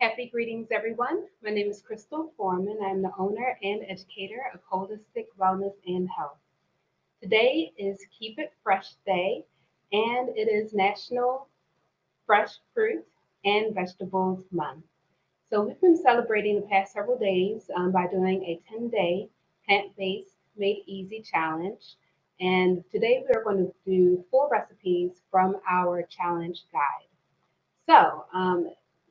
Happy greetings, everyone. My name is Crystal Foreman. I'm the owner and educator of Holistic Wellness and Health. Today is Keep It Fresh Day, and it is National Fresh Fruit and Vegetables Month. So we've been celebrating the past several days by doing a 10-day plant-based made easy challenge. And today we are going to do 4 recipes from our challenge guide.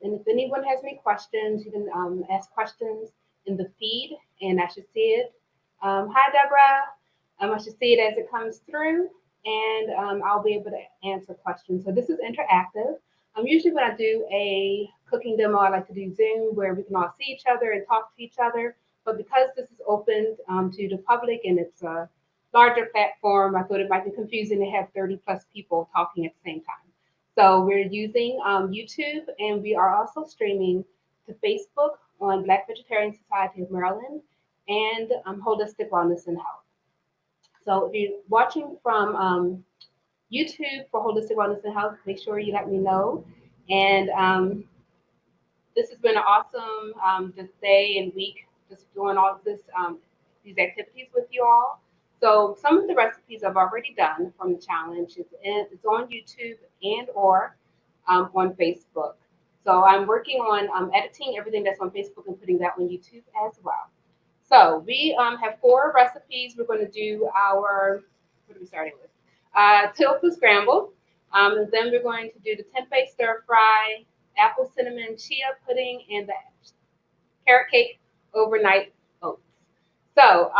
And if anyone has any questions, you can ask questions in the feed, and I should see it. Hi, Deborah. I should see it as it comes through, and I'll be able to answer questions. So this is interactive. Usually when I do a cooking demo, I like to do Zoom where we can all see each other and talk to each other. But because this is open to the public and it's a larger platform, I thought it might be confusing to have 30 plus people talking at the same time. So we're using YouTube, and we are also streaming to Facebook on Black Vegetarian Society of Maryland and Holistic Wellness and Health. So if you're watching from YouTube for Holistic Wellness and Health, make sure you let me know. And this has been an awesome just day and week, just doing all of these activities with you all. So some of the recipes I've already done from the challenge. It's on YouTube and or on Facebook. So I'm working on editing everything that's on Facebook and putting that on YouTube as well. So we have 4 recipes. We're going to do what are we starting with? Tofu scramble. And then we're going to do the tempeh stir-fry, apple cinnamon chia pudding, and the carrot cake overnight oats. So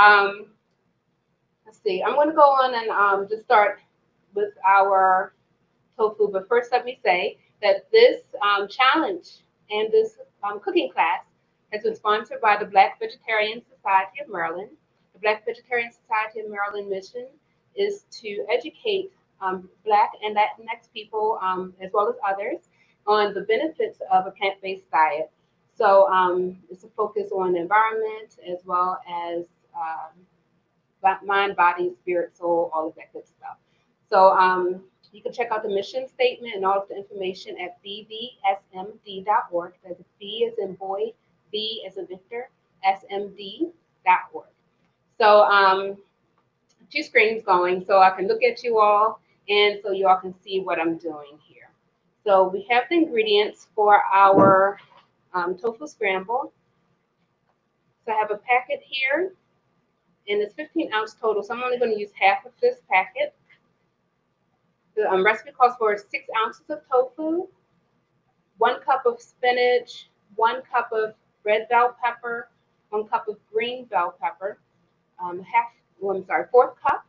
let's see. I'm going to go on and just start with our tofu. But first, let me say that this challenge and this cooking class has been sponsored by the Black Vegetarian Society of Maryland. The Black Vegetarian Society of Maryland mission is to educate Black and Latinx people, as well as others, on the benefits of a plant-based diet. So it's a focus on the environment as well as mind, body, spirit, soul, all of that good stuff. So you can check out the mission statement and all of the information at bvsmd.org. That's B as in boy, V as in Victor, smd.org. So 2 screens going so I can look at you all and so you all can see what I'm doing here. So we have the ingredients for our tofu scramble. So I have a packet here, and it's 15 ounce total, so I'm only going to use half of this packet. The recipe calls for 6 ounces of tofu, 1 cup of spinach, 1 cup of red bell pepper, 1 cup of green bell pepper, 4th cup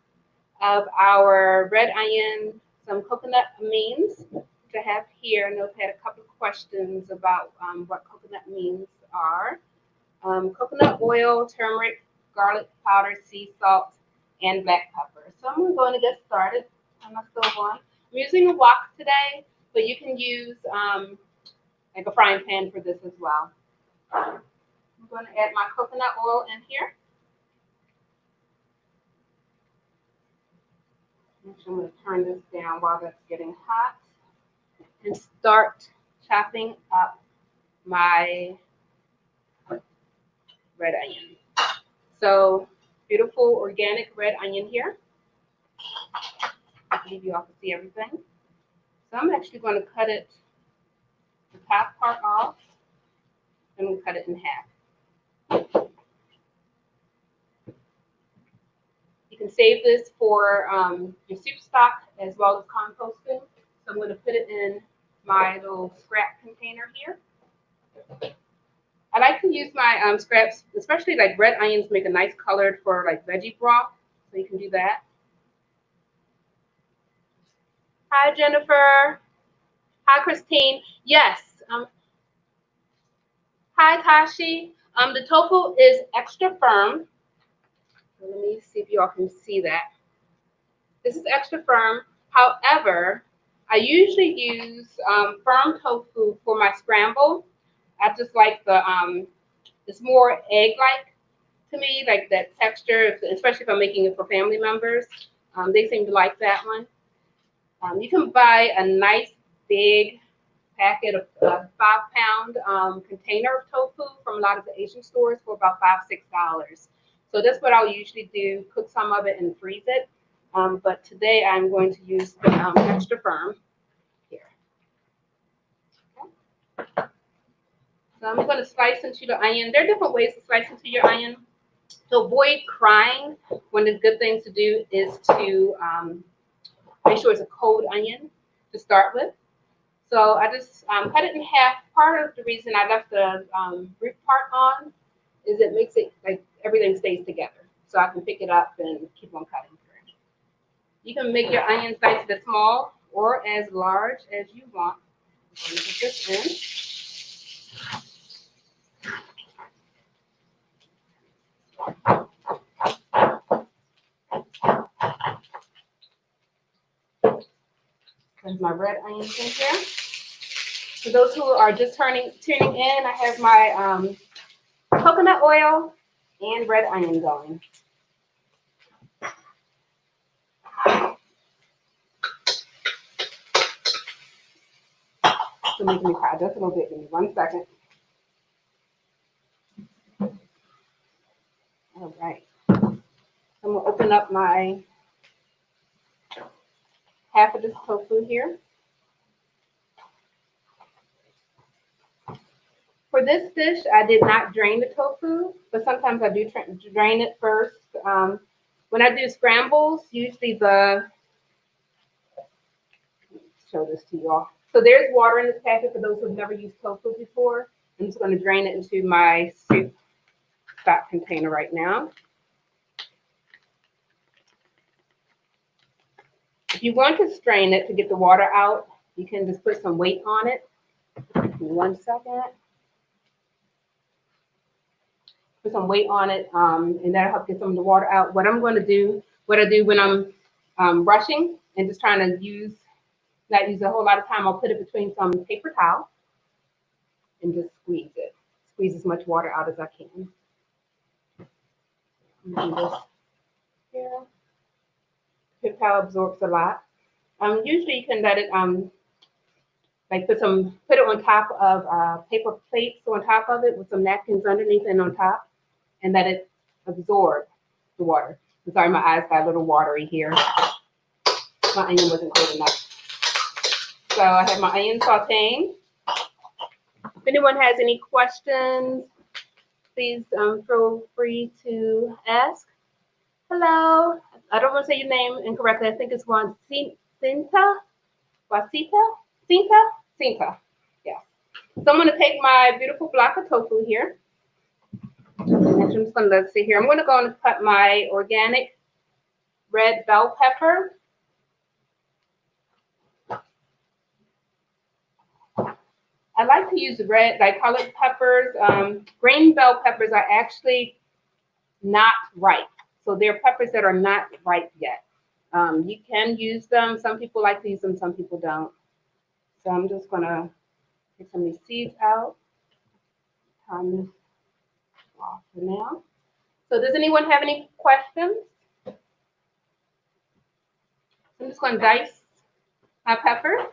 of our red onion, some coconut amines, which I have here. I know I've had a couple of questions about what coconut amines are. Coconut oil, turmeric, garlic powder, sea salt, and black pepper. So I'm going to get started on my stove on. I'm using a wok today, but you can use like a frying pan for this as well. I'm going to add my coconut oil in here. I'm going to turn this down while that's getting hot and start chopping up my red onion. So beautiful organic red onion here. I believe you all can see everything. So I'm actually going to cut the top part off, and we'll cut it in half. You can save this for your soup stock as well as composting. So I'm going to put it in my little scrap container here. I like to use my scraps, especially like red onions make a nice color for like veggie broth. So you can do that. Hi, Jennifer. Hi, Christine. Yes. Hi, Tashi. The tofu is extra firm. Let me see if you all can see that. This is extra firm. However, I usually use firm tofu for my scramble. I just like it's more egg-like to me, like that texture, especially if I'm making it for family members. They seem to like that one. You can buy a nice big packet of 5-pound container of tofu from a lot of the Asian stores for about $5-6. So that's what I'll usually do, cook some of it and freeze it. But today I'm going to use the extra firm here. Okay. So I'm going to slice into the onion. There are different ways to slice into your onion. To avoid crying, one of the good things to do is to make sure it's a cold onion to start with. So I just cut it in half. Part of the reason I left the root part on is it makes it like everything stays together. So I can pick it up and keep on cutting through. You can make your onions nice and small or as large as you want. I'm going to put this in. There's my red onions in here. For those who are just tuning in, I have my coconut oil and red onion going. So making me cry just a little bit. Give me 1 second. All right. I'm gonna open up my half of this tofu here. For this dish, I did not drain the tofu, but sometimes I do drain it first. When I do scrambles, usually show this to you all. So there's water in this packet for those who've never used tofu before. I'm just going to drain it into my soup stock container right now. If you want to strain it to get the water out, you can just put some weight on it. 1 second. Put some weight on it, and that'll help get some of the water out. What I'm going to do, what I do when I'm rushing and just trying to not use a whole lot of time, I'll put it between some paper towel and just squeeze it. Squeeze as much water out as I can. Here. Paper towel absorbs a lot. Usually you can let it like put it on top of paper plates on top of it with some napkins underneath and on top, and let it absorb the water. I'm sorry, my eyes got a little watery here. My onion wasn't cold enough. So I have my onion sauteing. If anyone has any questions, please feel free to ask. Hello. I don't want to say your name incorrectly. I think it's Cinta. Yeah. So I'm going to take my beautiful block of tofu here. And I'm just going to let's see here. I'm going to go and cut my organic red bell pepper. I like to use red, like colored peppers. Green bell peppers are actually not ripe. So they're peppers that are not ripe yet. You can use them. Some people like to use them, some people don't. So I'm just going to take some of these seeds out. Turn this off for now. So does anyone have any questions? I'm just going to dice my pepper.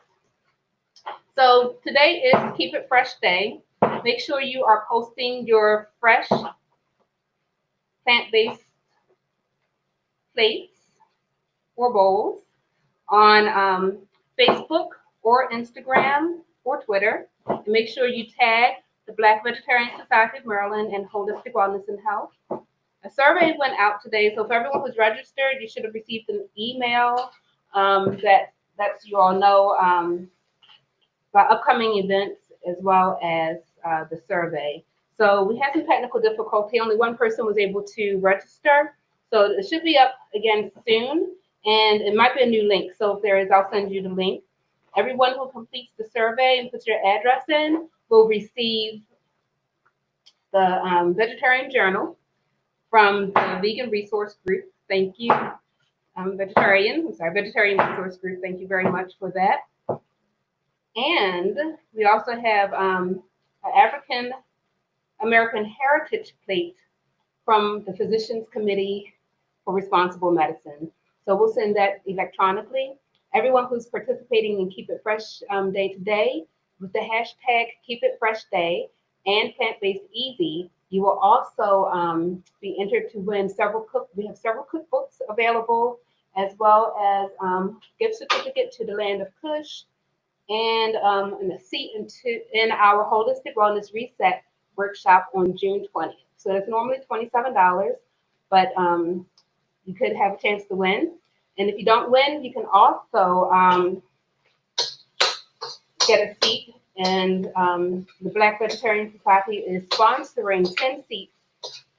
So today is Keep It Fresh Day. Make sure you are posting your fresh plant-based plates or bowls on Facebook or Instagram or Twitter. And make sure you tag the Black Vegetarian Society of Maryland and Holistic Wellness and Health. A survey went out today, so for everyone who's registered, you should have received an email that lets you all know about upcoming events as well as the survey. So we had some technical difficulty. Only one person was able to register. So it should be up again soon, and it might be a new link. So if there is, I'll send you the link. Everyone who completes the survey and puts your address in will receive the Vegetarian Journal from the Vegan Resource Group. Thank you, Vegetarian Resource Group. Thank you very much for that. And we also have an African American Heritage Plate from the Physicians Committee for Responsible Medicine. So we'll send that electronically. Everyone who's participating in Keep It Fresh Day to Day, with the hashtag Keep It Fresh Day and Plant Based Easy, you will also be entered to win we have several cookbooks available, as well as gift certificate to the Land of Kush and a seat in our Holistic Wellness Reset workshop on June 20th. So it's normally $27, but you could have a chance to win. And if you don't win, you can also get a seat. And the Black Vegetarian Society is sponsoring 10 seats,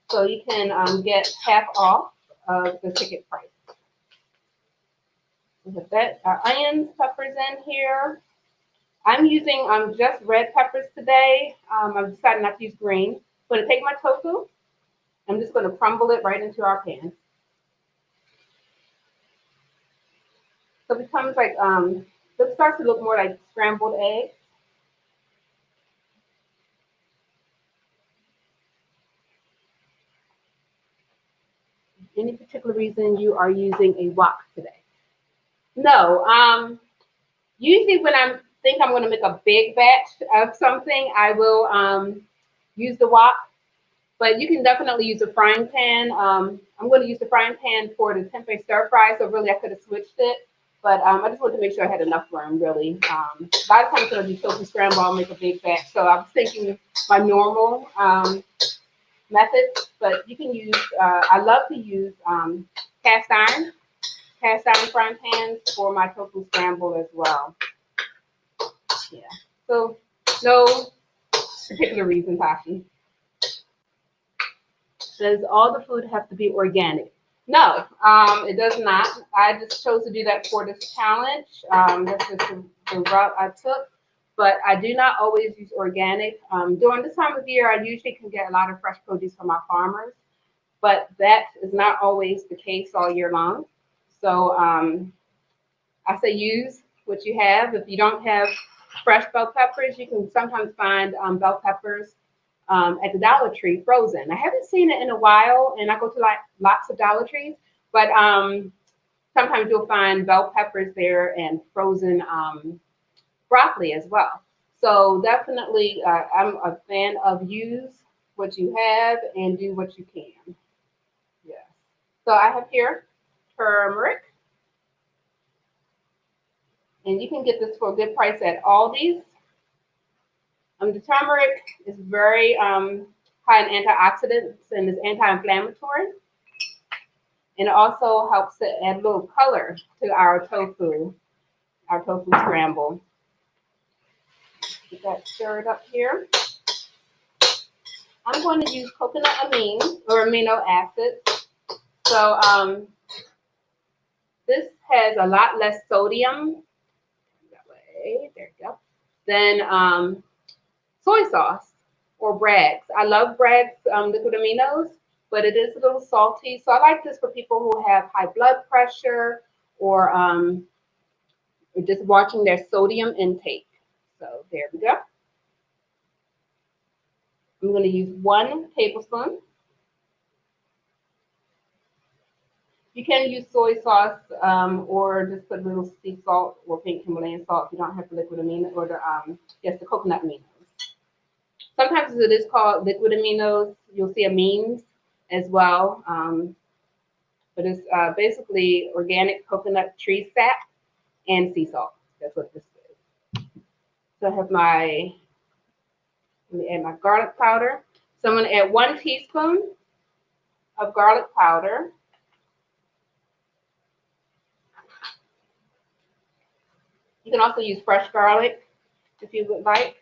so you can get half off of the ticket price. We have that, our onions, peppers in here. I'm using just red peppers today. I've decided not to use green. I'm going to take my tofu. I'm just going to crumble it right into our pan. So it becomes like, it starts to look more like scrambled eggs. Any particular reason you are using a wok today? No. Usually when I think I'm going to make a big batch of something, I will use the wok. But you can definitely use a frying pan. I'm going to use the frying pan for the Tempeh Stir-Fry, so really I could have switched it. But I just wanted to make sure I had enough room, really. A lot of times when I do tofu scramble, I'll make a big batch. So I was thinking my normal method, but you can use, I love to use cast iron frying pans for my tofu scramble as well. Yeah, so no particular reason, Tashi. Does all the food have to be organic? No, it does not. I just chose to do that for this challenge. That's just the route I took. But I do not always use organic. During this time of year, I usually can get a lot of fresh produce from our farmers, but that is not always the case all year long. So I say use what you have. If you don't have fresh bell peppers, you can sometimes find bell peppers at the Dollar Tree frozen. I haven't seen it in a while, and I go to like lots of Dollar Trees, but sometimes you'll find bell peppers there and frozen broccoli as well. So definitely, I'm a fan of use what you have and do what you can. Yes. So I have here turmeric, and you can get this for a good price at Aldi's. The turmeric is very high in antioxidants and is anti-inflammatory. And it also helps to add a little color to our tofu scramble. Get that stirred up here. I'm going to use coconut amino acids. So this has a lot less sodium. That way, there you go. Than soy sauce or Bragg's. I love Bragg's liquid aminos, but it is a little salty. So I like this for people who have high blood pressure or just watching their sodium intake. So there we go. I'm going to use 1 tablespoon. You can use soy sauce or just put a little sea salt or pink Himalayan salt if you don't have the liquid amino or the coconut aminos. Sometimes it is called liquid aminos. You'll see amines as well. But it's basically organic coconut tree sap and sea salt. That's what this is. So I have let me add my garlic powder. So I'm going to add 1 teaspoon of garlic powder. You can also use fresh garlic if you would like.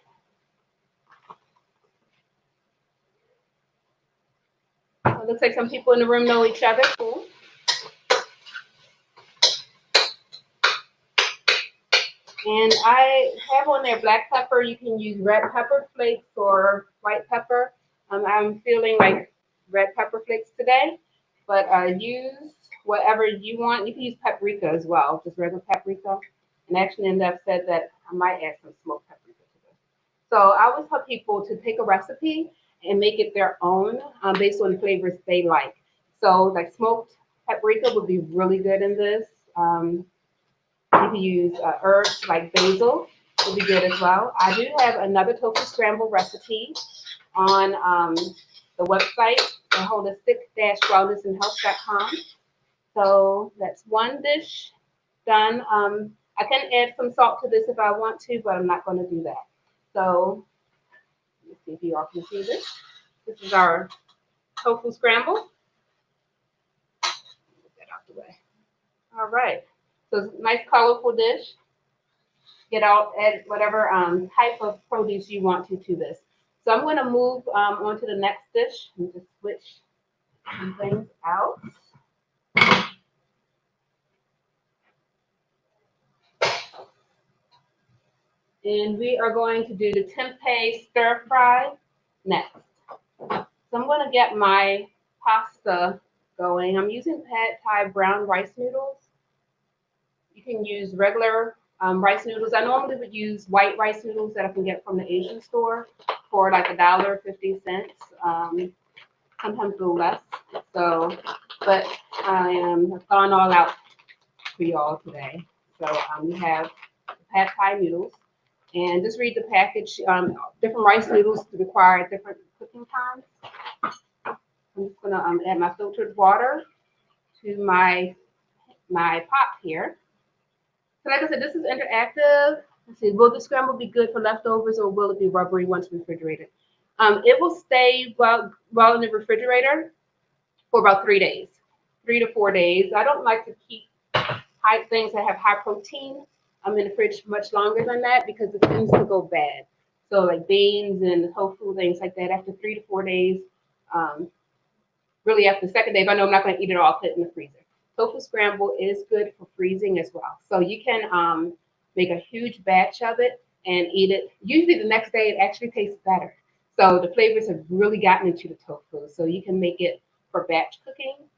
It looks like some people in the room know each other. Cool. And I have on there black pepper. You can use red pepper flakes or white pepper. I'm feeling like red pepper flakes today, but use whatever you want. You can use paprika as well, just regular paprika. And actually, I've said that I might add some smoked paprika to this. So I always tell people to take a recipe and make it their own based on the flavors they like. So like smoked paprika would be really good in this. You can use herbs like basil will be good as well. I do have another tofu scramble recipe on the website, the holistic-wellnessandhealth.com. So that's one dish done. I can add some salt to this if I want to, but I'm not going to do that. So let's see if you all can see this. This is our tofu scramble. Get that out the way. All right. So it's a nice colorful dish. Get out, add whatever type of produce you want to this. So I'm going to move on to the next dish and just switch some things out. And we are going to do the tempeh stir-fry next. So I'm going to get my pasta going. I'm using pad thai brown rice noodles. You can use regular rice noodles. I normally would use white rice noodles that I can get from the Asian store for like $1.50. Sometimes a little less. So, but I am gone all out for y'all today. So we have the pad thai noodles. And just read the package. Different rice noodles require different cooking times. I'm just gonna add my filtered water to my pot here. So like I said, this is interactive. Let's see, will the scramble be good for leftovers or will it be rubbery once refrigerated? It will stay well in the refrigerator for about 3 days, 3 to 4 days. I don't like to keep things that have high protein in the fridge much longer than that because it tends to go bad. So like beans and tofu, things like that, after 3 to 4 days, really after the second day, if I know I'm not going to eat it all, put it in the freezer. Tofu scramble is good for freezing as well. So you can make a huge batch of it and eat it. Usually the next day it actually tastes better. So the flavors have really gotten into the tofu. So you can make it for batch cooking,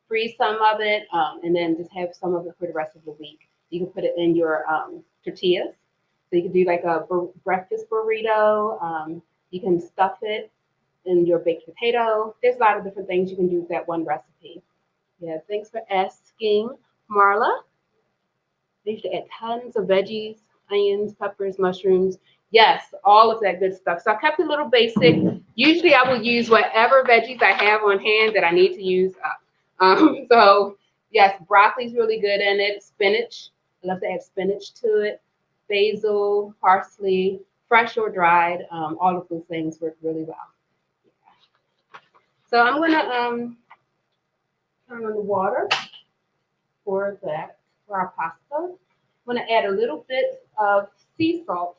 freeze some of it, and then just have some of it for the rest of the week. You can put it in your tortillas. So you can do like a breakfast burrito. You can stuff it in your baked potato. There's a lot of different things you can do with that one recipe. Yeah, thanks for asking, Marla. They used to add tons of veggies, onions, peppers, mushrooms. Yes, all of that good stuff. So I kept it a little basic. Usually I will use whatever veggies I have on hand that I need to use up. So yes, broccoli's really good in it. Spinach, I love to add spinach to it. Basil, parsley, fresh or dried. All of those things work really well. So I'm gonna turn on the water for our pasta. I'm gonna add a little bit of sea salt.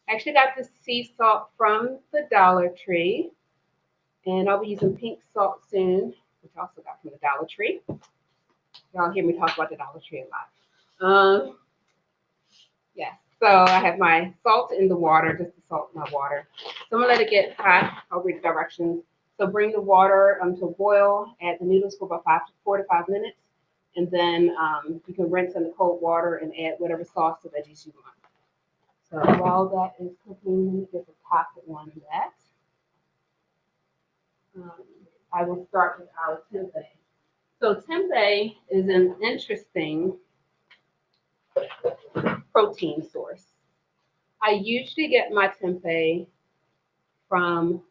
I actually got this sea salt from the Dollar Tree, and I'll be using pink salt soon, which I also got from the Dollar Tree. Y'all hear me talk about the Dollar Tree a lot. Yeah, so I have my salt in the water, just the salt in my water. So I'm gonna let it get hot. I'll read the directions. So bring the water to a boil, add the noodles for about 4 to 5 minutes, and then you can rinse in the cold water and add whatever sauce or veggies you want. So while that is cooking, let me get the top on that. I will start with our tempeh. So tempeh is an interesting protein source. I usually get my tempeh from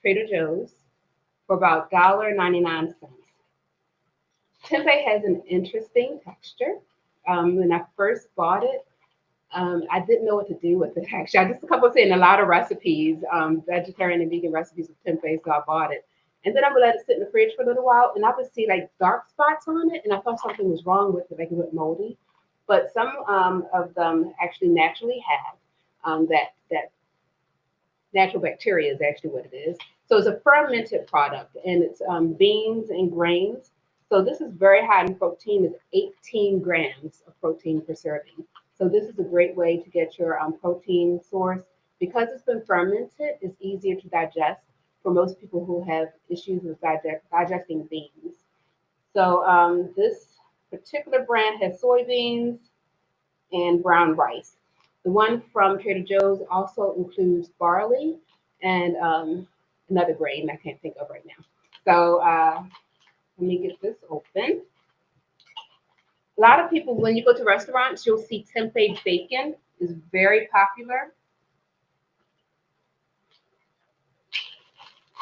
Trader Joe's for about $1.99. Tempeh has an interesting texture. When I first bought it, I didn't know what to do with it. Actually, I just a couple of saying a lot of recipes, vegetarian and vegan recipes with tempeh, so I bought it. And then I would let it sit in the fridge for a little while, and I would see like dark spots on it, and I thought something was wrong with it, like it went moldy. But some of them actually naturally have that natural bacteria is actually what it is. So it's a fermented product, and it's beans and grains. So this is very high in protein. It's 18 grams of protein per serving. So this is a great way to get your protein source. Because it's been fermented, it's easier to digest for most people who have issues with digesting beans. So this particular brand has soybeans and brown rice. The one from Trader Joe's also includes barley and another grain I can't think of right now. So let me get this open. A lot of people, when you go to restaurants, you'll see tempeh bacon is very popular.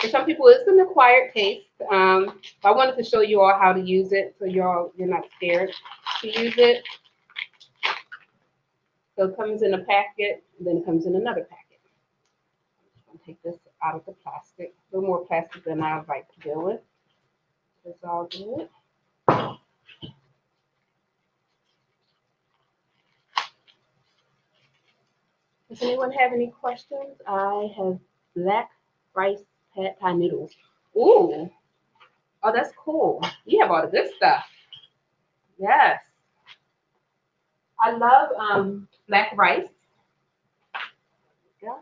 For some people, it's an acquired taste. But I wanted to show you all how to use it so you're not scared to use it. So it comes in a packet, and then it comes in another packet. I'm gonna take this out of the plastic. A little more plastic than I like to deal with. It's all good. Does anyone have any questions? I have black rice pad thai noodles. Ooh, oh, that's cool. You have all the good stuff. Yes, I love black rice. Yeah,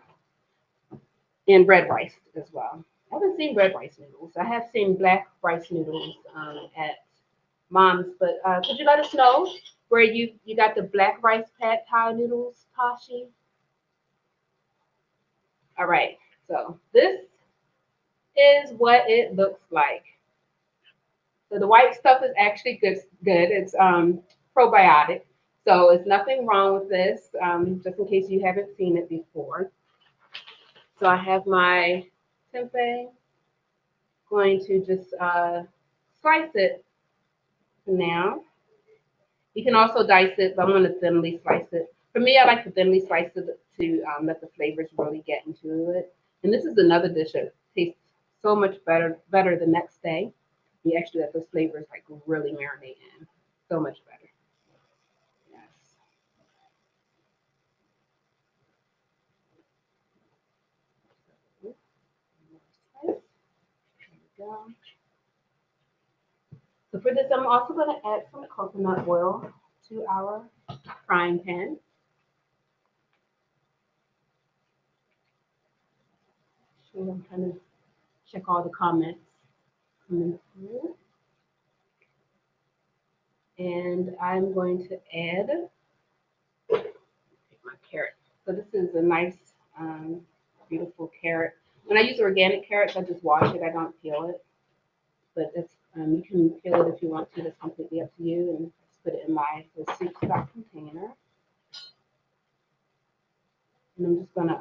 and red rice as well. I haven't seen red rice noodles. I have seen black rice noodles at Mom's, but could you let us know where you got the black rice pad thai noodles, Tashi? All right, so this is what it looks like. So the white stuff is actually good. Good. It's probiotic. So it's nothing wrong with this. Just in case you haven't seen it before. So I have my tempeh. Going to just slice it now. You can also dice it, but I'm going to thinly slice it. For me, I like to thinly slice it to let the flavors really get into it. And this is another dish that tastes so much better the next day. You actually let those flavors like really marinate in. So much better. Yes. There we go. So for this, I'm also going to add some coconut oil to our frying pan. So I'm trying to check all the comments coming through. And I'm going to add my carrot. So this is a nice, beautiful carrot. When I use organic carrots, I just wash it. I don't peel it. But it's you can peel it if you want to. That's completely up to you. And just put it in my soup stock container. And I'm just gonna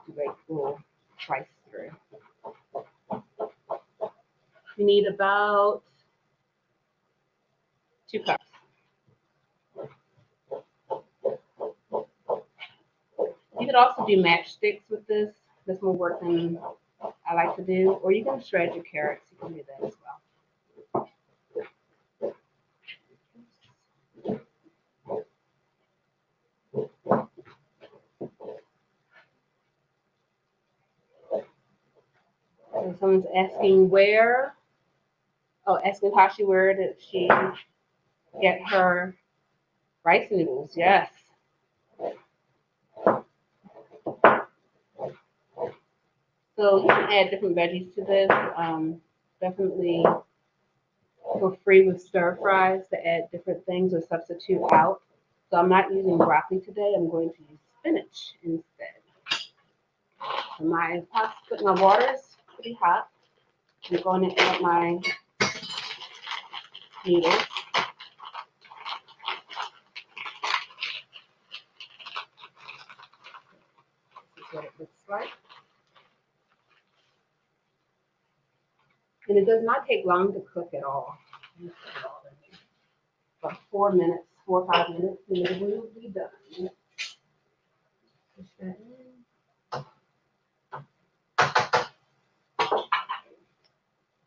do a full slice through. You need about 2 cups. You could also do matchsticks with this. That's more work than I like to do. Or you can shred your carrots. You can do that as well. So someone's asking asking Tashi where did she get her rice noodles? Yes. So you can add different veggies to this. Definitely feel free with stir fries to add different things or substitute out. So I'm not using broccoli today. I'm going to use spinach instead. So my water is pretty hot. I'm going to add my noodles. This is what it looks like. And it does not take long to cook at all. About 4 minutes, 4 or 5 minutes, and it will be done. Push that in.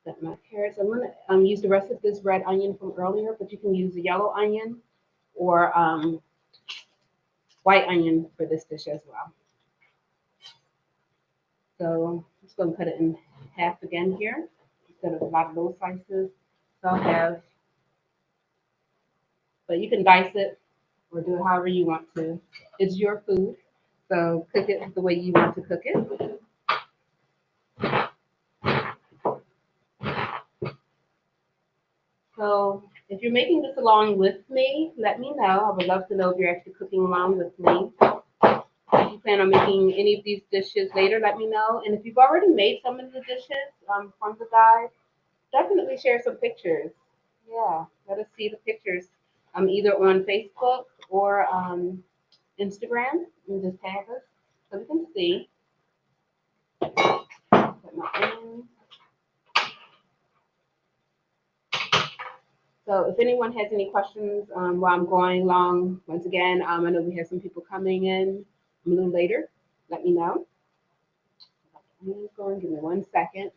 Got my carrots. I'm gonna use the rest of this red onion from earlier, but you can use the yellow onion or white onion for this dish as well. So I'm just gonna cut it in half again here instead of a lot of those slices. So I'll have, but you can dice it or do it however you want to. It's your food, so cook it the way you want to cook it. So if you're making this along with me, let me know. I would love to know if you're actually cooking along with me. If you plan on making any of these dishes later, let me know. And if you've already made some of the dishes from the guide, definitely share some pictures. Yeah, let us see the pictures either on Facebook or Instagram and just tag us so we can see. Put my onions. So if anyone has any questions while I'm going along, once again, I know we have some people coming in a little later. Let me know. Give me 1 second.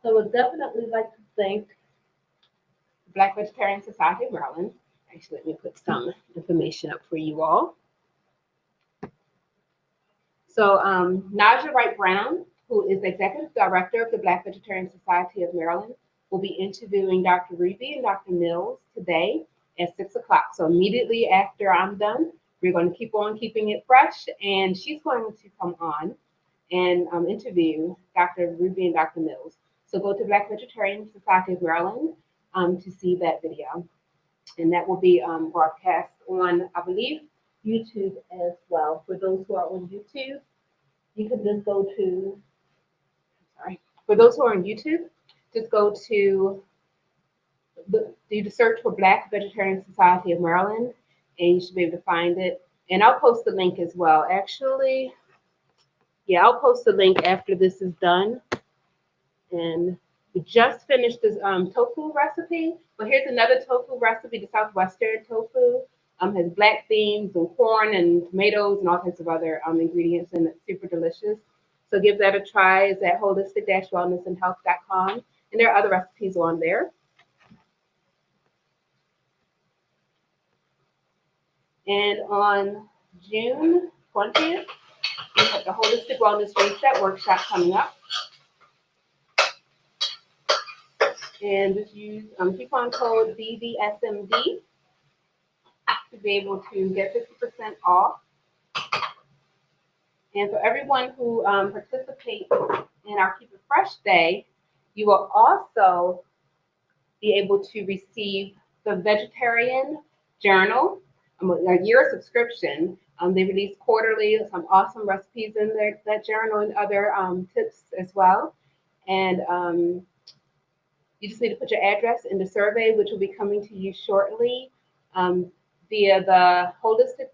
So I would definitely like to thank the Black Vegetarian Society of Maryland. Actually, let me put some information up for you all. So Naja Wright-Brown, who is the Executive Director of the Black Vegetarian Society of Maryland, will be interviewing Dr. Ruby and Dr. Mills today at 6 o'clock. So immediately after I'm done, we're going to keep on keeping it fresh, and she's going to come on and interview Dr. Ruby and Dr. Mills. So go to Black Vegetarian Society of Maryland to see that video. And that will be broadcast on, I believe, YouTube as well. For those who are on YouTube, you can just go to, for those who are on YouTube, just go to do the search for Black Vegetarian Society of Maryland, and you should be able to find it. And I'll post the link as well. Actually, yeah, I'll post the link after this is done. And we just finished this tofu recipe, but here's another tofu recipe. The Southwestern tofu has black beans and corn and tomatoes and all kinds of other ingredients, and it's super delicious. So give that a try. It's at holistic-wellnessandhealth.com, and there are other recipes on there. And on June 20th, we have the Holistic Wellness Reset Workshop coming up. And just use coupon code BVSMD to be able to get 50% off. And for everyone who participates in our Keep It Fresh Day, you will also be able to receive the Vegetarian Journal, a year subscription. They release quarterly some awesome recipes in that journal and other tips as well. And you just need to put your address in the survey, which will be coming to you shortly via the Holistic,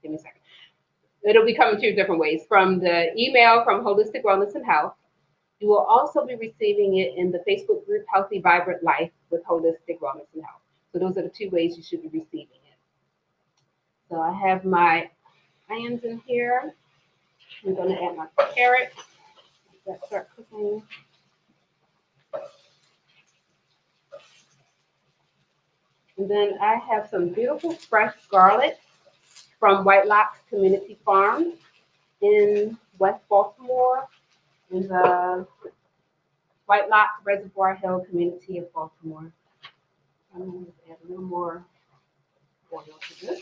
give me a second. It'll be coming to you different ways. From the email from Holistic Wellness and Health. You will also be receiving it in the Facebook group Healthy Vibrant Life with Holistic Wellness and Health. So those are the two ways you should be receiving it. So I have my onions in here. I'm going to add my carrots. Let's start cooking. And then I have some beautiful fresh garlic from White Locks Community Farm in West Baltimore, in the White Lock Reservoir Hill community of Baltimore. I'm going to add a little more oil to this.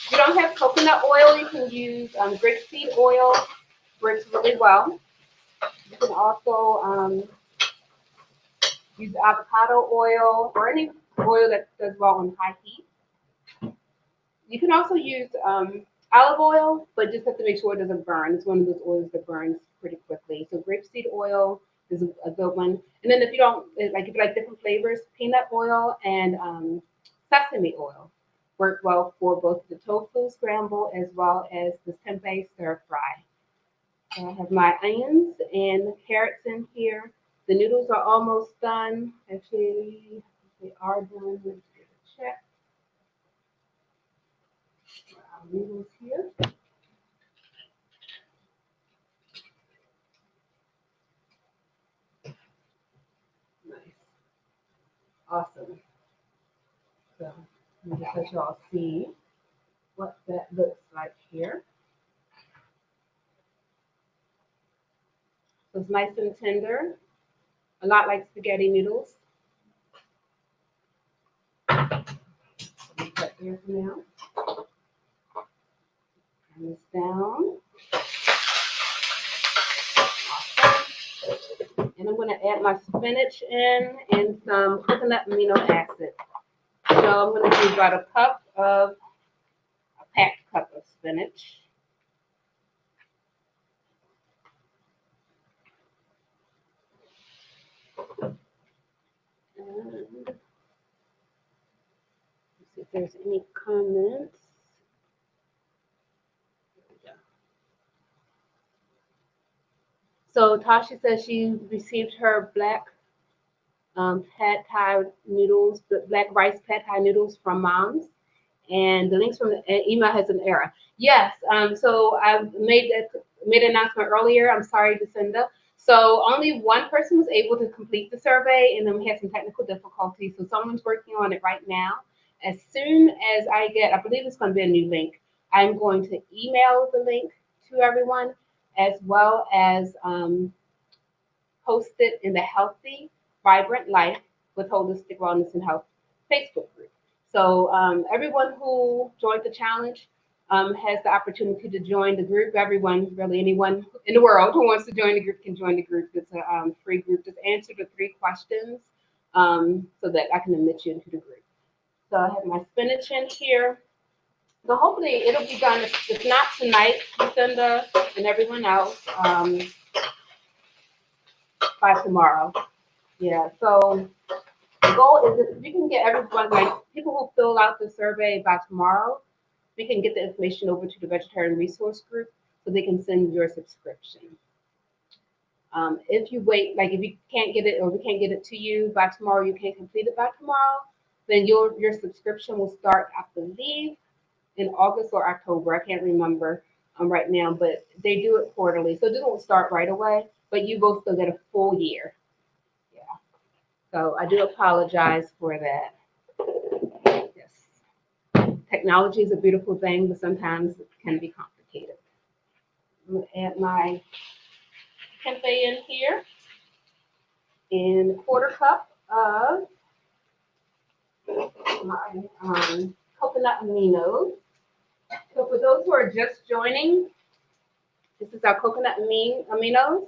If you don't have coconut oil, you can use grapeseed oil. Works really well. You can also use avocado oil or any oil that does well on high heat. You can also use olive oil, but just have to make sure it doesn't burn. It's one of those oils that burns pretty quickly. So grapeseed oil is a good one. And then if you like different flavors, peanut oil and sesame oil work well for both the tofu scramble as well as the tempeh stir-fry. So I have my onions and carrots in here. The noodles are almost done. Actually, they are done. Let's get a check. Our noodles here. Nice. Awesome. So let me just let you all see what that looks like here. So it's nice and tender, a lot like spaghetti noodles. Cut here for now. Turn this down. Awesome. And I'm going to add my spinach in and some coconut amino acid. So I'm going to use about a packed cup of spinach. there's any comments. So Tasha says she received her black pad thai noodles, the black rice pad thai noodles from Mom's, and the links from the email has an error. Yes, so I made an announcement earlier. I'm sorry, Lucinda. So only one person was able to complete the survey, and then we had some technical difficulties. So someone's working on it right now. As soon as I get, I believe it's going to be a new link. I'm going to email the link to everyone, as well as post it in the Healthy, Vibrant Life with Holistic Wellness and Health Facebook group. So everyone who joined the challenge has the opportunity to join the group. Everyone, really anyone in the world who wants to join the group can join the group. It's a free group. Just answer the 3 questions so that I can admit you into the group. So I have my spinach in here. So hopefully it'll be done, if not tonight, Lucinda and everyone else, by tomorrow. Yeah, so the goal is if we can get everyone, like people who fill out the survey by tomorrow, we can get the information over to the vegetarian resource group so they can send your subscription. If you wait, like if you can't get it or we can't get it to you by tomorrow, you can't complete it by tomorrow, then your subscription will start, I believe, in August or October. I can't remember right now, but they do it quarterly. So it won't start right away, but you will still get a full year. Yeah. So I do apologize for that. Yes. Technology is a beautiful thing, but sometimes it can be complicated. I'm going to add my tempeh in here and a quarter cup of my coconut aminos. So for those who are just joining, this is our coconut aminos.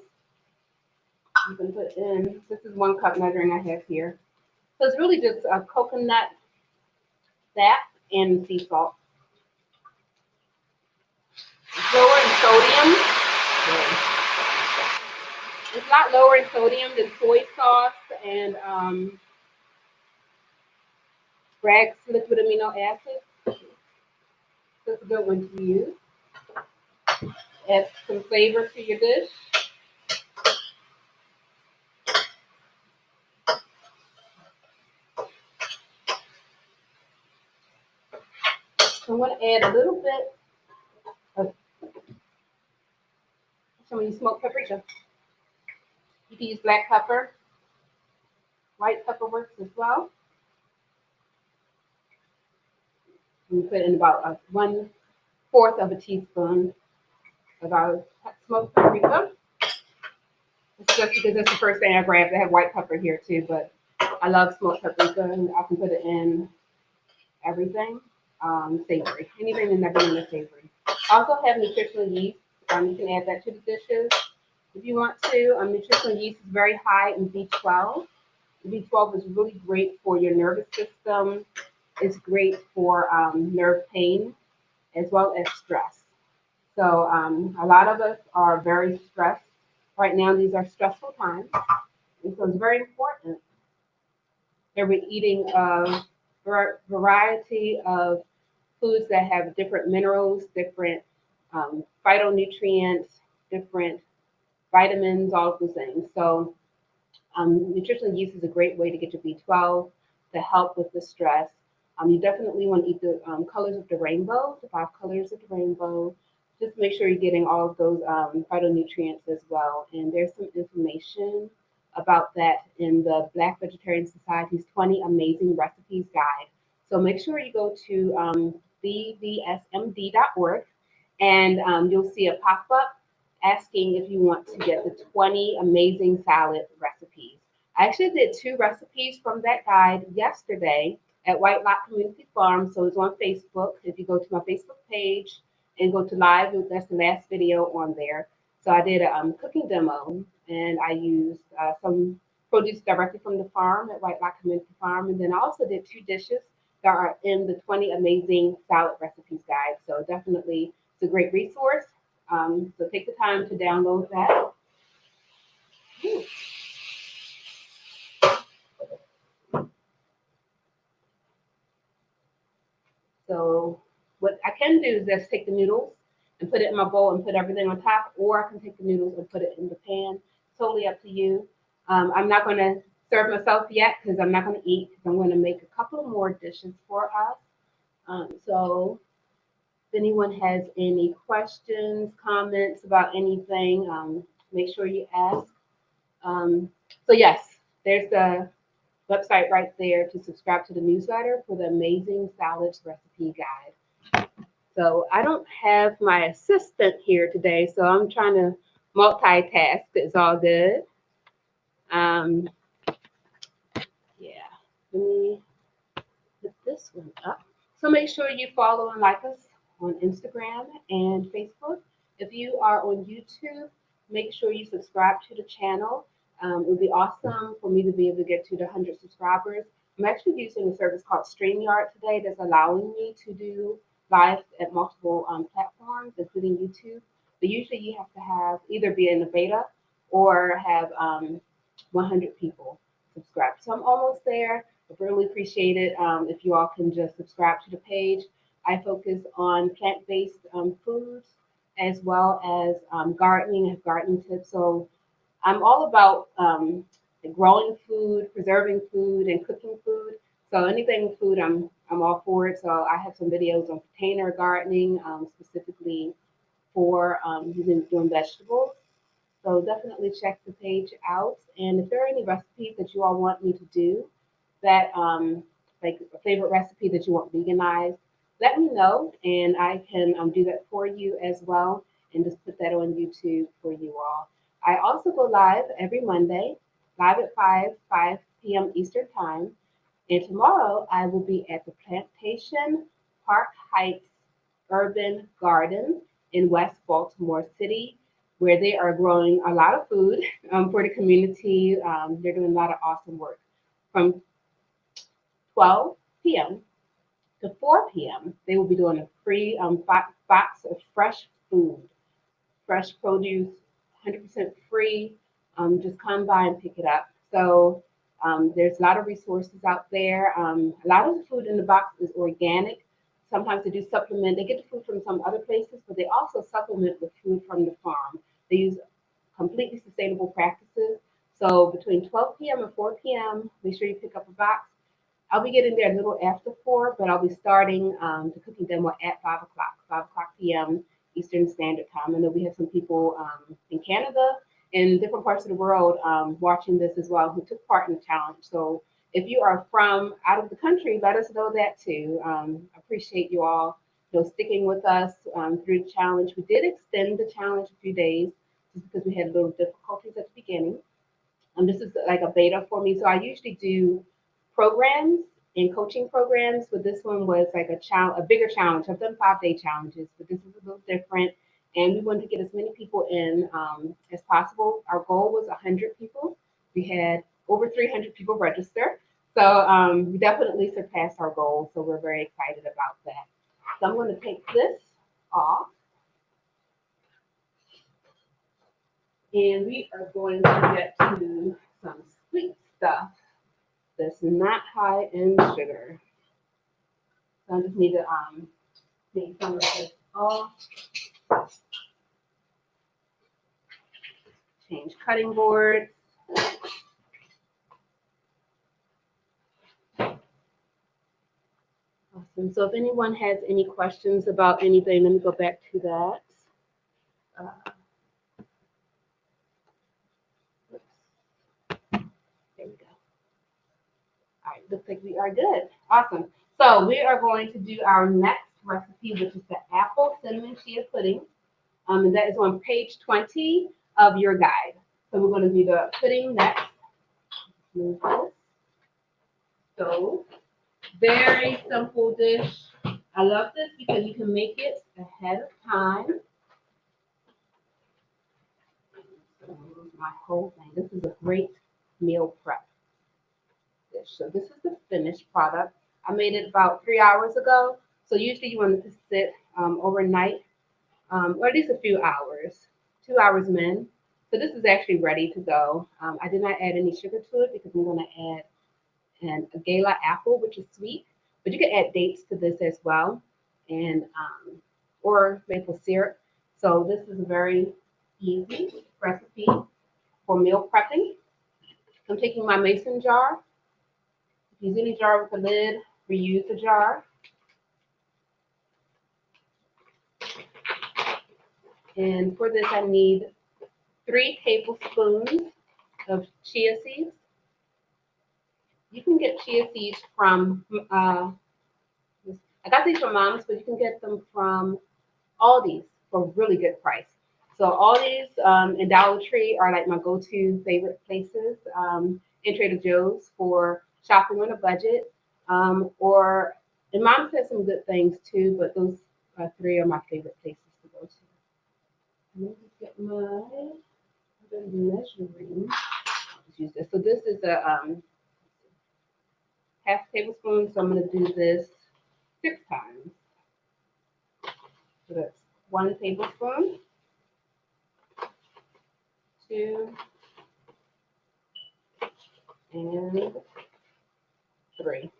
You can put in, this is 1 cup measuring I have here. So it's really just a coconut sap and sea salt. It's lower in sodium. It's not lower in sodium than soy sauce and Bragg's liquid amino acid. So it's a good one to use. Add some flavor to your dish. So I'm going to add a little bit of some of these smoked paprika. You can use black pepper. White pepper works as well. And you put in about 1/4 of a teaspoon of our smoked paprika. It's just because that's the first thing I grabbed. I have white pepper here too, but I love smoked paprika and I can put it in everything. Savory. Anything and everything is savory. I also have nutritional yeast. You can add that to the dishes if you want to. Nutritional yeast is very high in B12. B12 is really great for your nervous system. It's great for nerve pain as well as stress. So a lot of us are very stressed right now. These are stressful times, and so it's very important that we're eating a variety of foods that have different minerals, different phytonutrients, different vitamins, all of those things. So nutritional yeast is a great way to get your B12 to help with the stress. You definitely want to eat the colors of the rainbow, the 5 colors of the rainbow. Just make sure you're getting all of those phytonutrients as well. And there's some information about that in the Black Vegetarian Society's 20 Amazing Recipes Guide. So make sure you go to bvsmd.org and you'll see a pop-up asking if you want to get the 20 amazing salad recipes. I actually did 2 recipes from that guide yesterday at White Lot Community Farm. So it's on Facebook. If you go to my Facebook page and go to live, that's the last video on there. So I did a cooking demo and I used some produce directly from the farm at White Lot Community Farm. And then I also did 2 dishes that are in the 20 Amazing Salad Recipes Guide. So definitely it's a great resource. So take the time to download that. Ooh. can do is just take the noodles and put it in my bowl and put everything on top, or I can take the noodles and put it in the pan. Totally up to you. I'm not going to serve myself yet because I'm not going to eat, because I'm going to make a couple of more dishes for us. So if anyone has any questions, comments about anything, make sure you ask. So yes, there's the website right there to subscribe to the newsletter for the amazing salads recipe guide. So I don't have my assistant here today, so I'm trying to multitask. It's all good. Um, yeah, let me put this one up. So make sure you follow and like us on Instagram and Facebook. If you are on YouTube, make sure you subscribe to the channel. It would be awesome for me to be able to get to the 100 subscribers. I'm actually using a service called StreamYard today that's allowing me to do live at multiple platforms, including YouTube. But usually you have to have either be in the beta or have 100 people subscribe. So I'm almost there. I really appreciate it if you all can just subscribe to the page. I focus on plant-based foods as well as gardening. I have gardening tips. So I'm all about growing food, preserving food, and cooking food. So anything food, I'm all for it. So I have some videos on container gardening, specifically for doing vegetables. So definitely check the page out. And if there are any recipes that you all want me to do, that like a favorite recipe that you want veganized, let me know, and I can do that for you as well, and just put that on YouTube for you all. I also go live every Monday, live at 5 p.m. Eastern Time. And tomorrow I will be at the Plantation Park Heights Urban Garden in West Baltimore City, where they are growing a lot of food for the community. They're doing a lot of awesome work. From 12 p.m. to 4 p.m., they will be doing a free box of fresh food, fresh produce, 100% free. Just come by and pick it up. So there's a lot of resources out there. A lot of the food in the box is organic. Sometimes they do supplement. They get the food from some other places, but they also supplement with food from the farm. They use completely sustainable practices. So between 12 p.m. and 4 p.m., make sure you pick up a box. I'll be getting there a little after 4, but I'll be starting the cooking demo at 5 o'clock p.m. Eastern Standard Time. I know we have some people in Canada and different parts of the world watching this as well who took part in the challenge. So if you are from out of the country, let us know that too. Appreciate you all sticking with us through the challenge. We did extend the challenge a few days just because we had little difficulties at the beginning. This is like a beta for me. So I usually do programs and coaching programs, but this one was like a bigger challenge. I've done 5-day challenges, but this is a little different. And we wanted to get as many people in as possible. Our goal was 100 people. We had over 300 people register. So we definitely surpassed our goal. So we're very excited about that. So I'm going to take this off. And we are going to get to some sweet stuff that's not high in sugar. So I just need to take some of this off. Change cutting boards. Awesome. So if anyone has any questions about anything, let me go back to that. There we go. All right, looks like we are good. Awesome. So we are going to do our next recipe, which is the apple cinnamon chia pudding. And that is on page 20 of your guide. So we're going to do the pudding next. Move this. So very simple dish. I love this because you can make it ahead of time. My whole thing. This is a great meal prep dish. So this is the finished product. I made it about 3 hours ago. So usually you want it to sit overnight, or at least a few hours, 2 hours min. So this is actually ready to go. I did not add any sugar to it because I'm going to add a gala apple, which is sweet, but you can add dates to this as well. and or maple syrup. So this is a very easy recipe for meal prepping. I'm taking my mason jar. Use any jar with a lid, reuse the jar. And for this, I need 3 tablespoons of chia seeds. You can get chia seeds from, I got these from Mom's, but you can get them from Aldi's for a really good price. So Aldi's and Dollar Tree are like my go-to favorite places, and Trader Joe's for shopping on a budget. Or and Mom's has some good things too, but those 3 are my favorite places to go to. Let me just get my measuring. I'll just use this. So this is a half tablespoon. So I'm going to do this 6 times. So that's 1 tablespoon, 2, and 3.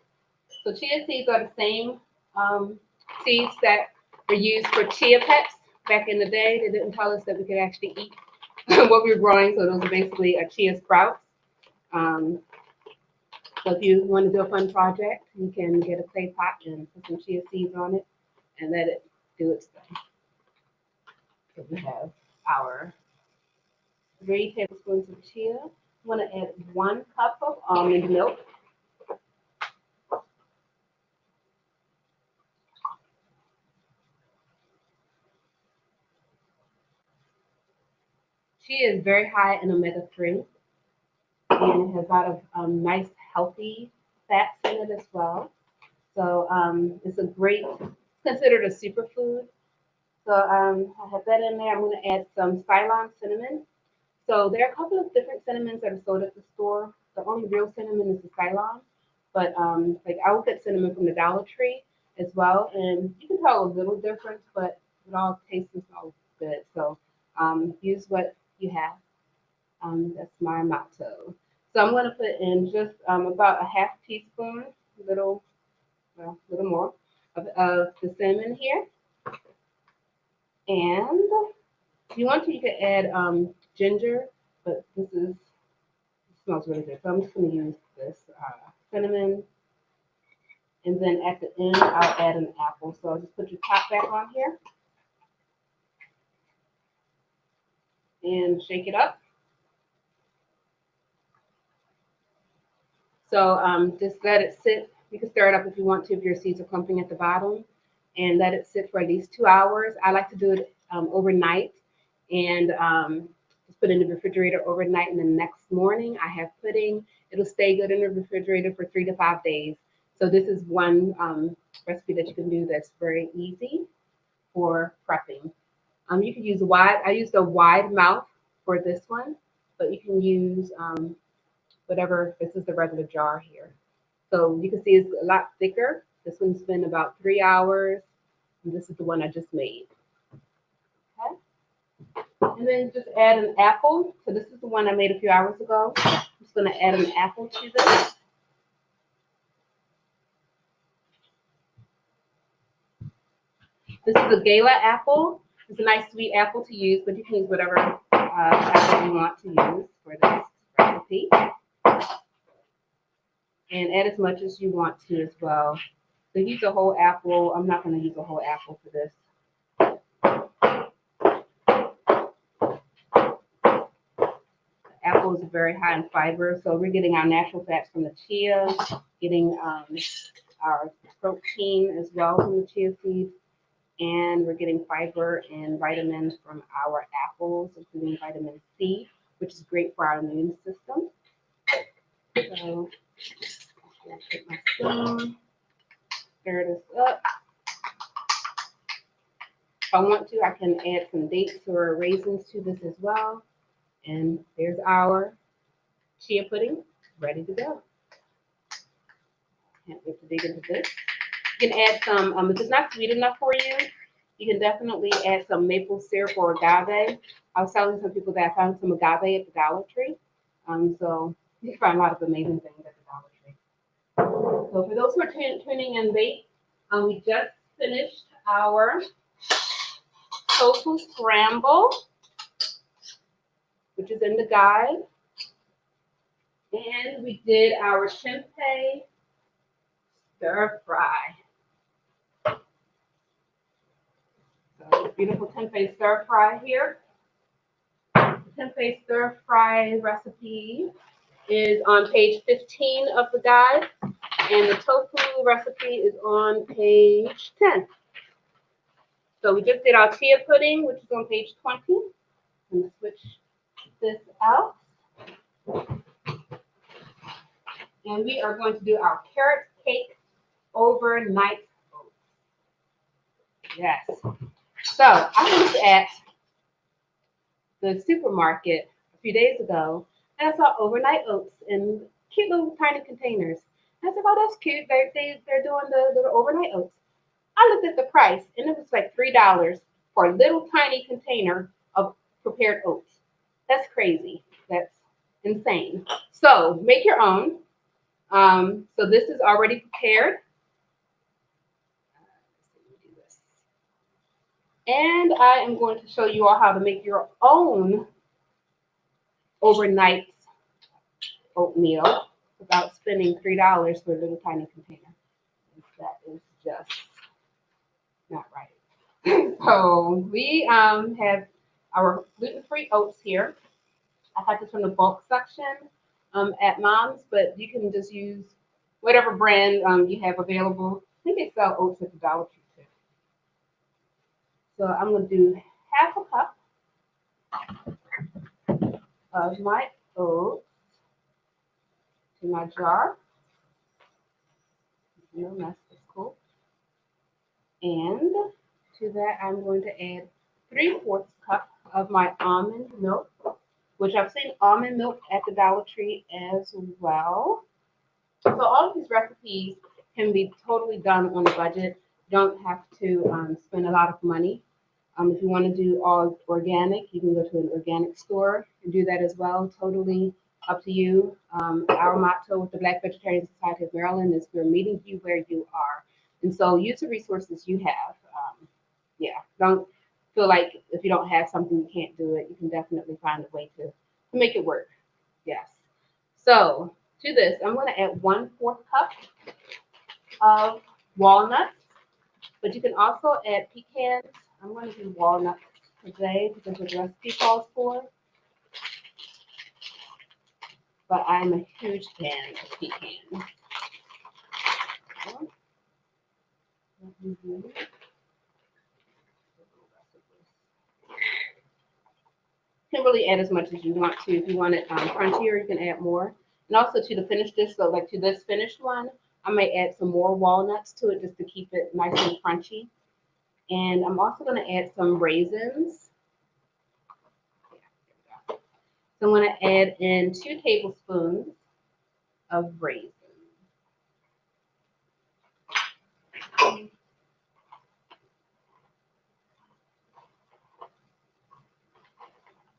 So chia seeds are the same seeds that were used for chia pets back in the day. They didn't tell us that we could actually eat what we were growing, so those are basically chia sprouts. So if you want to do a fun project, you can get a clay pot and put some chia seeds on it and let it do its thing. So we have our 3 tablespoons of chia. I'm going to add 1 cup of almond milk. Chia is very high in omega-3 and it has a lot of nice, healthy fats in it as well. So it's a great, considered a superfood. So I have that in there. I'm going to add some Ceylon cinnamon. So there are a couple of different cinnamons that are sold at the store. The only real cinnamon is the Ceylon, but like I will get cinnamon from the Dollar Tree as well, and you can tell a little difference, but it all tastes and smells good. So use what you have. That's my motto. So I'm going to put in just about a half teaspoon, little, well, a little more of the cinnamon here, and if you want to, you can add ginger, but this is smells really good. So I'm just going to use this cinnamon, and then at the end I'll add an apple. So I'll just put your top back on here and shake it up. So just let it sit. You can stir it up if you want to, if your seeds are clumping at the bottom, and let it sit for at least 2 hours. I like to do it overnight and just put it in the refrigerator overnight, and the next morning I have pudding. It'll stay good in the refrigerator for 3 to 5 days. So this is one recipe that you can do that's very easy for prepping. You can use I used a wide mouth for this one, but you can use whatever, this is the regular jar here. So you can see it's a lot thicker. This one's been about 3 hours, and this is the one I just made. Okay. And then just add an apple. So this is the one I made a few hours ago. I'm just going to add an apple to this. This is a gala apple. It's a nice sweet apple to use, but you can use whatever apple you want to use for this recipe. And add as much as you want to as well. So use a whole apple. I'm not going to use a whole apple for this. Apple is very high in fiber, so we're getting our natural fats from the chia, getting our protein as well from the chia seeds, and we're getting fiber and vitamins from our apples, including vitamin C, which is great for our immune system. So I'll take my spoon, stir this up. If I want to, I can add some dates or raisins to this as well. And there's our chia pudding ready to go. Can't wait to dig into this. You can add some, if it's not sweet enough for you, you can definitely add some maple syrup or agave. I was telling some people that I found some agave at the Dollar Tree. So you can find a lot of amazing things at the Dollar Tree. So for those who are tuning in late, we just finished our tofu scramble, which is in the guide. And we did our Tempeh Stir-Fry. So beautiful Tempeh Stir-Fry here. The Tempeh Stir-Fry recipe is on page 15 of the guide, and the tofu recipe is on page 10. So we just did our chia pudding, which is on page 20. I'm going to switch this out. And we are going to do our carrot cake overnight oats. Yes. So I was at the supermarket a few days ago, and I saw overnight oats in cute little tiny containers. I said, "Oh, that's cute. They're doing the overnight oats." I looked at the price, and it was like $3 for a little tiny container of prepared oats. That's crazy. That's insane. So make your own. So this is already prepared. And I am going to show you all how to make your own overnight oatmeal without spending $3 for a little tiny container. That is just not right. So we have our gluten-free oats here. I got this from the bulk section at Mom's, but you can just use whatever brand you have available. I think they sell oats at the Dollar Tree too. So I'm going to do half a cup of my oats to my jar. No mess, that's cool. And to that, I'm going to add 3/4 cup of my almond milk, which I've seen almond milk at the Dollar Tree as well. So all of these recipes can be totally done on a budget. You don't have to spend a lot of money. If you want to do all organic, you can go to an organic store and do that as well. Totally up to you. Our motto with the Black Vegetarian Society of Maryland is we're meeting you where you are. And so use the resources you have. Yeah, don't feel like if you don't have something, you can't do it. You can definitely find a way to make it work. Yes. So to this, I'm going to add 1/4 cup of walnuts, but you can also add pecans. I'm going to do walnuts today because that's what the recipe calls for. But I'm a huge fan of pecans. You can really add as much as you want to. If you want it crunchier, you can add more. And also to the finished dish, so like to this finished one, I may add some more walnuts to it just to keep it nice and crunchy. And I'm also going to add some raisins. So I'm going to add in 2 tablespoons of raisins.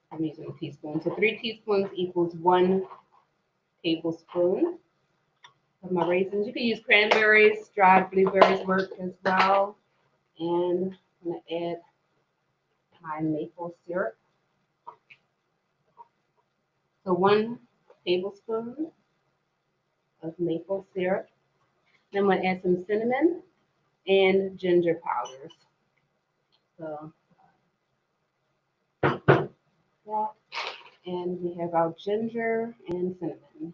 I'm using a teaspoon. So 3 teaspoons equals 1 tablespoon of my raisins. You can use cranberries, dried blueberries work as well. And I'm going to add my maple syrup. So 1 tablespoon of maple syrup. Then I'm going to add some cinnamon and ginger powders. So that, and we have our ginger and cinnamon.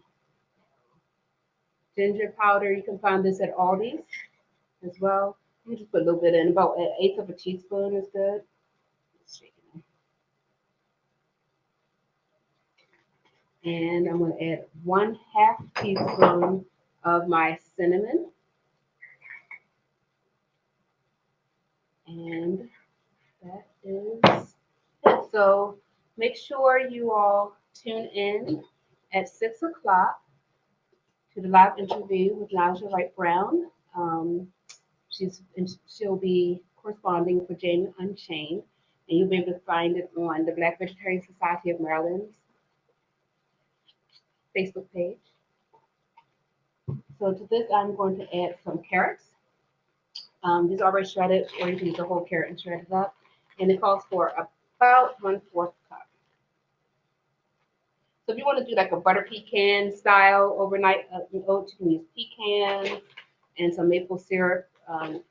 Ginger powder, you can find this at Aldi's as well. You just put a little bit in, about 1/8 of a teaspoon is good. And I'm going to add 1/2 teaspoon of my cinnamon. And that is it. So make sure you all tune in at 6 o'clock to the live interview with Naja Wright Brown. She'll be corresponding for Jamie Unchained, and you'll be able to find it on the Black Vegetarian Society of Maryland's Facebook page. So to this, I'm going to add some carrots. These are already shredded, or you can use a whole carrot and shred it up. And it calls for about 1/4 cup. So if you want to do like a butter pecan style overnight oats, you can use pecans and some maple syrup and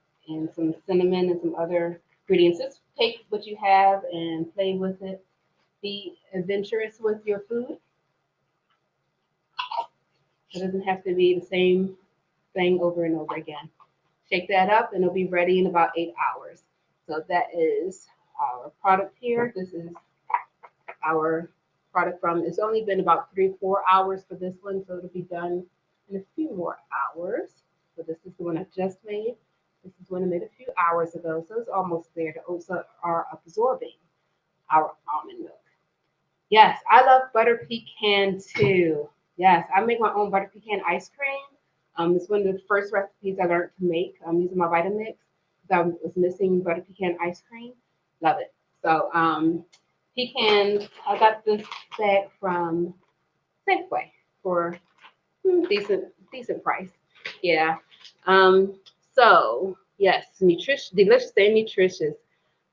some cinnamon and some other ingredients. Just take what you have and play with it. Be adventurous with your food. It doesn't have to be the same thing over and over again. Shake that up and it'll be ready in about 8 hours. So that is our product here. This is our product from, it's only been about 3-4 hours for this one, so it'll be done in a few more hours. So this is the one I just made. This is one I made a few hours ago, so it's almost there. The oats are absorbing our almond milk. Yes, I love butter pecan too. Yes, I make my own butter pecan ice cream. It's one of the first recipes I learned to make. I'm using my Vitamix because I was missing butter pecan ice cream. Love it. So pecans, I got this bag from Safeway for decent price. Yeah. So yes, nutritious, delicious and nutritious.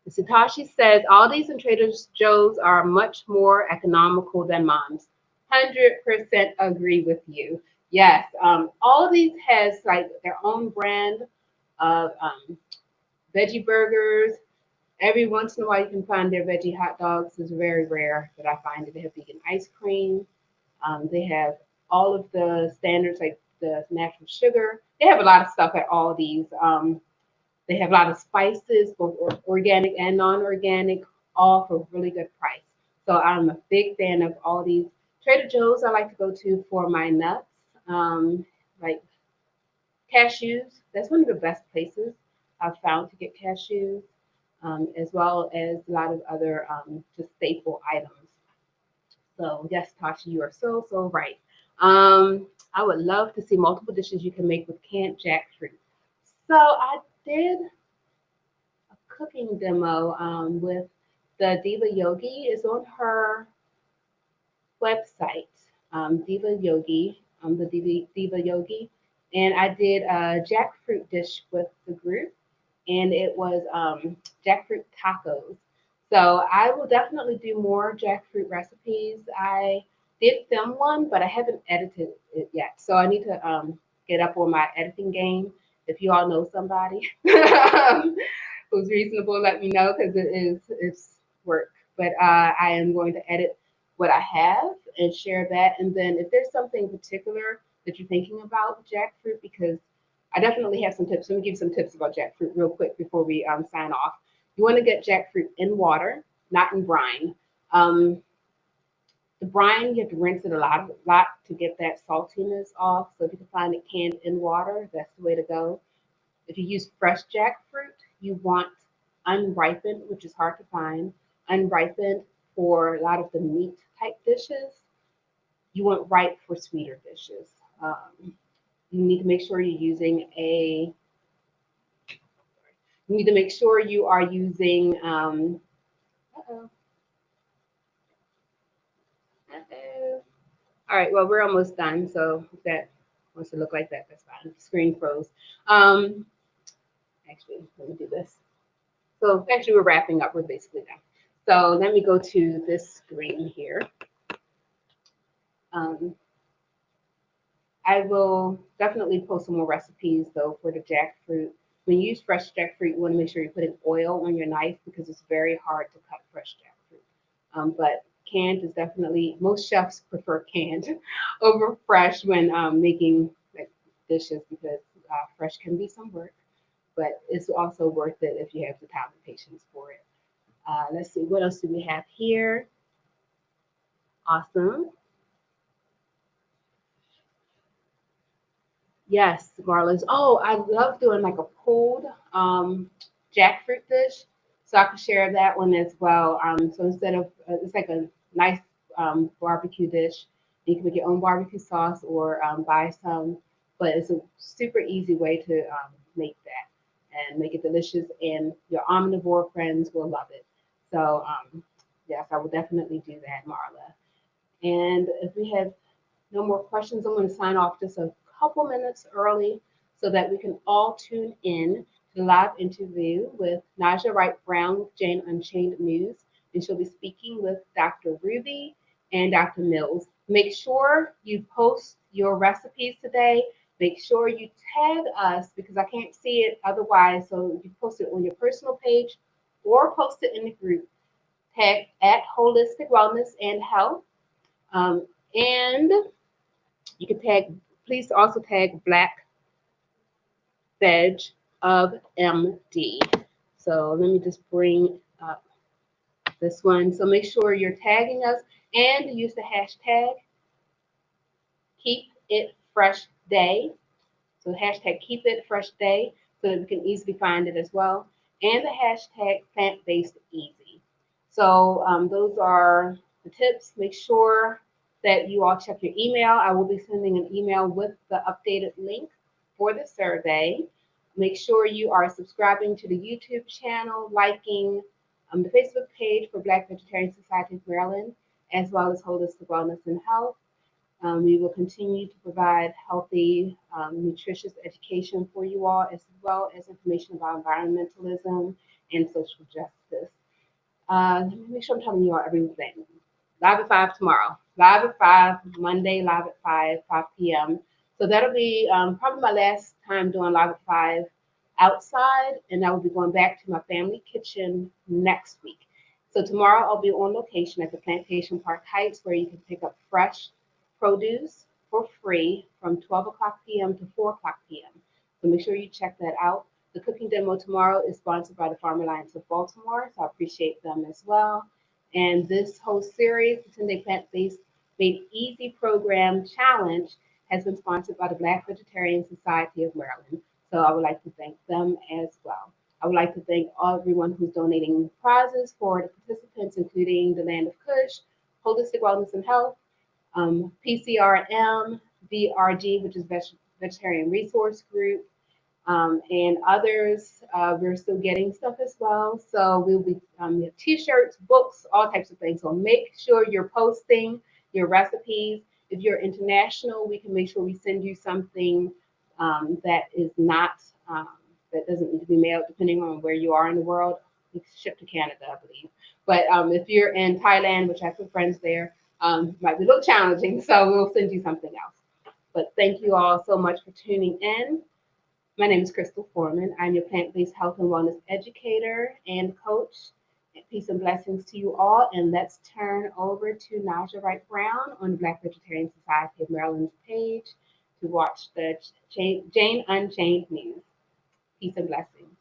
Satoshi says all these in Trader Joe's are much more economical than mom's. 100% agree with you. Yes, all of these has like their own brand of veggie burgers. Every once in a while, you can find their veggie hot dogs. It's very rare that I find it. They have vegan ice cream. They have all of the standards like the natural sugar. They have a lot of stuff at all these. They have a lot of spices, both organic and non-organic, all for really good price. So I'm a big fan of all these. Trader Joe's I like to go to for my nuts, like cashews. That's one of the best places I've found to get cashews, as well as a lot of other just staple items. So yes, Tasha, you are so right. I would love to see multiple dishes you can make with canned jackfruit. So I did a cooking demo with the Diva Yogi. It's on her website, Diva Yogi, the Diva Yogi, and I did a jackfruit dish with the group, and it was jackfruit tacos. So I will definitely do more jackfruit recipes. I did film one, but I haven't edited it yet, so I need to get up on my editing game. If you all know somebody who's reasonable, let me know because it's work. But I am going to edit what I have and share that. And then if there's something particular that you're thinking about with jackfruit, because I definitely have some tips. Let me give you some tips about jackfruit real quick before we sign off. You want to get jackfruit in water, not in brine. Um, the brine, you have to rinse it a lot to get that saltiness off. So if you can find it canned in water, that's the way to go. If you use fresh jackfruit, you want unripened, which is hard to find, unripened for a lot of the meat type dishes. You want ripe for sweeter dishes. You need to make sure you're using a. You need to make sure you are using. Uh-oh, uh-oh. All right. Well, we're almost done. So if that wants to look like that, that's fine. The screen froze. Um, actually, let me do this. So actually, we're wrapping up. We're basically done. So let me go to this screen here. Um, I will definitely post some more recipes though for the jackfruit. When you use fresh jackfruit, you want to make sure you're putting oil on your knife because it's very hard to cut fresh jackfruit. But canned is definitely, most chefs prefer canned over fresh when making like dishes because fresh can be some work, but it's also worth it if you have the time and patience for it. Let's see, what else do we have here? Awesome. Yes, Marlins. Oh, I love doing like a pulled jackfruit dish. So I can share that one as well. So instead of, it's like a nice barbecue dish. You can make your own barbecue sauce or buy some, but it's a super easy way to make that and make it delicious. And your omnivore friends will love it. So yes, I will definitely do that, Marla. And if we have no more questions, I'm going to sign off just a couple minutes early so that we can all tune in to the live interview with Naja Wright Brown with Jane Unchained News, and she'll be speaking with Dr. Ruby and Dr. Mills. Make sure you post your recipes today. Make sure you tag us because I can't see it otherwise. So you post it on your personal page or post it in the group. Tag at Holistic Wellness and Health. And you can tag, please also tag Black Veg of MD. So let me just bring up this one. So make sure you're tagging us and use the hashtag Keep It Fresh Day. So hashtag Keep It Fresh Day so that we can easily find it as well. And the hashtag Plant Based Easy. So those are the tips. Make sure that you all check your email. I will be sending an email with the updated link for the survey. Make sure you are subscribing to the YouTube channel, liking the Facebook page for Black Vegetarian Society of Maryland, as well as Holistic Wellness and Health. We will continue to provide healthy, nutritious education for you all, as well as information about environmentalism and social justice. Make sure I'm telling you all everything. Live at 5 tomorrow. Live at 5, Monday, live at 5 p.m. So that'll be probably my last time doing live at 5 outside, and I will be going back to my family kitchen next week. So tomorrow I'll be on location at the Plantation Park Heights where you can pick up fresh produce for free from 12 o'clock p.m. to 4 o'clock p.m. So make sure you check that out. The cooking demo tomorrow is sponsored by the Farm Alliance of Baltimore, so I appreciate them as well. And this whole series, the 10-day plant-based made easy program challenge, has been sponsored by the Black Vegetarian Society of Maryland. So I would like to thank them as well. I would like to thank everyone who's donating prizes for the participants, including the Land of Kush, Holistic Wellness and Health, PCRM, VRG, which is Vegetarian Resource Group, and others. We're still getting stuff as well. So we'll be we have t-shirts, books, all types of things. So make sure you're posting your recipes. If you're international, we can make sure we send you something that is not that doesn't need to be mailed, depending on where you are in the world. It's shipped to Canada, I believe. But if you're in Thailand, which I have some friends there, might be a little challenging, so we'll send you something else. But thank you all so much for tuning in. My name is Crystal Foreman. I'm your plant-based health and wellness educator and coach. Peace and blessings to you all. And let's turn over to Naja Wright Brown on the Black Vegetarian Society of Maryland's page to watch the Jane Unchained News. Peace and blessings.